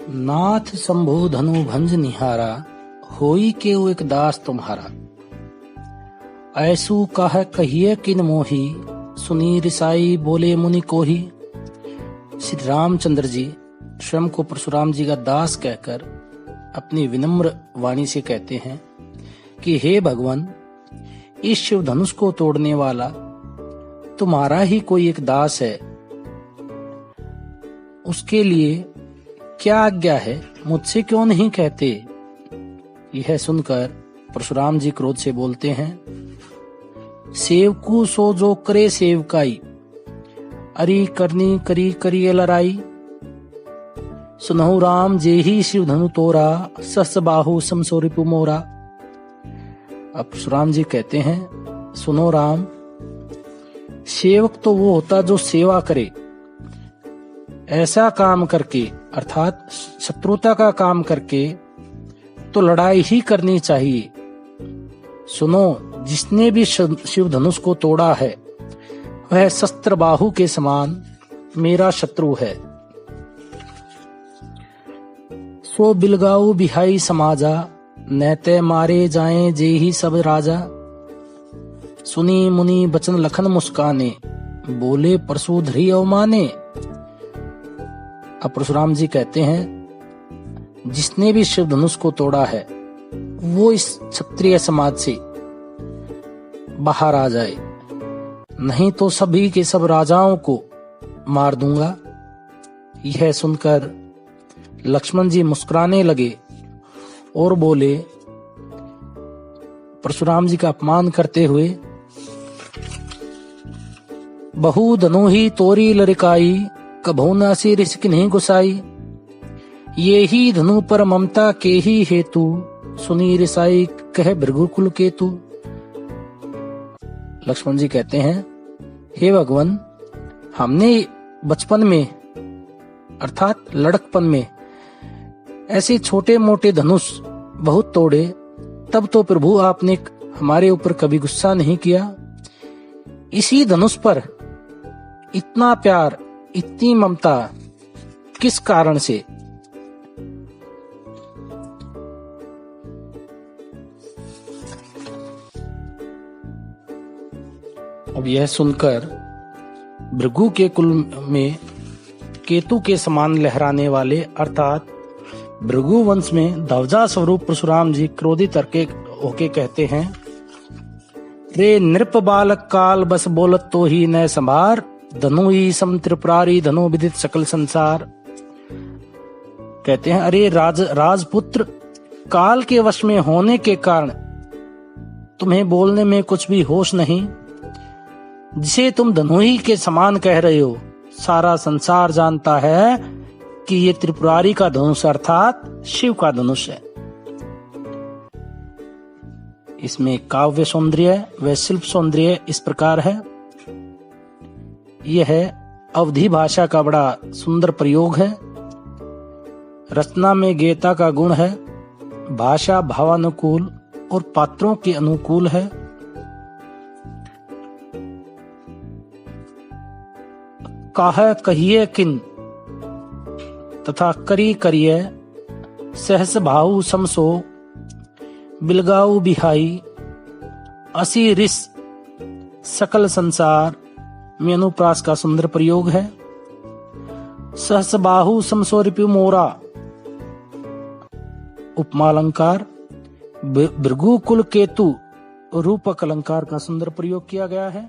नाथ शंभु धनु भंज निहारा, होई के वो एक दास तुम्हारा। ऐसु कह कहिए किन मोही, सुनी रिसाई बोले मुनि कोही। श्री रामचंद्र जी स्वयं को परशुराम जी का दास कहकर अपनी विनम्र वाणी से कहते हैं कि हे भगवान, इस शिव धनुष को तोड़ने वाला तुम्हारा ही कोई एक दास है, उसके लिए क्या आज्ञा है, मुझसे क्यों नहीं कहते। यह सुनकर परशुराम जी क्रोध से बोलते हैं, सेवकू सो जो करे सेवकाई, अरी करनी करी करी लड़ाई। सुनहु राम जेही शिव धनु तोरा, सहस बाहु समसो रिपु मोरा। अब परशुराम जी कहते हैं, सुनो राम, सेवक तो वो होता जो सेवा करे, ऐसा काम करके अर्थात शत्रुता का काम करके तो लड़ाई ही करनी चाहिए। सुनो, जिसने भी शिव धनुष को तोड़ा है वह शस्त्र बाहु के समान मेरा शत्रु है। सो बिलगाऊ बिहाई समाजा, नैते मारे जाएं जे ही सब राजा। सुनी मुनि बचन लखन मुस्काने, बोले परशुधरी अवमाने। अब परशुराम जी कहते हैं, जिसने भी शिव धनुष को तोड़ा है वो इस क्षत्रिय समाज से बाहर आ जाए, नहीं तो सभी के सब राजाओं को मार दूंगा। यह सुनकर लक्ष्मण जी मुस्कुराने लगे और बोले परशुराम जी का अपमान करते हुए, बहु धनु ही तोरी लड़काई, कभू नासी रिस्क नहीं गुसाई। ये ही धनु पर ममता के ही हेतु, सुनी रिसाई कह भृगुकुल केतु। लक्ष्मण जी कहते हैं, हे भगवान, हमने बचपन में अर्थात लड़कपन में ऐसे छोटे मोटे धनुष बहुत तोड़े, तब तो प्रभु आपने हमारे ऊपर कभी गुस्सा नहीं किया। इसी धनुष पर इतना प्यार, इतनी ममता किस कारण से। अब यह सुनकर भृगु के कुल में केतु के समान लहराने वाले अर्थात भृगु वंश में ध्वजा स्वरूप परशुराम जी क्रोधित होके कहते हैं, रे नृप बालक काल बस बोलत तो ही न संभार, धनु ही सम त्रिपुरारी धनु विदित सकल संसार। कहते हैं, अरे राजपुत्र, काल के वश में होने के कारण तुम्हें बोलने में कुछ भी होश नहीं। जिसे तुम धनुही के समान कह रहे हो, सारा संसार जानता है कि ये त्रिपुरारी का धनुष अर्थात शिव का धनुष है। इसमें काव्य सौंदर्य व शिल्प सौंदर्य इस प्रकार है। यह अवधी भाषा का बड़ा सुंदर प्रयोग है। रचना में गेयता का गुण है, भाषा भावानुकूल और पात्रों के अनुकूल है। काह कहिए किन तथा करी करिए, सहस भाऊ समसो, बिलगाऊ बिहाई, असी रिस सकल संसार में अनुप्रास का सुंदर प्रयोग है। सहस बाहु समसो रिपु मोरा, उपमा अलंकार। भृगु कुल केतु रूपक अलंकार का सुंदर प्रयोग किया गया है।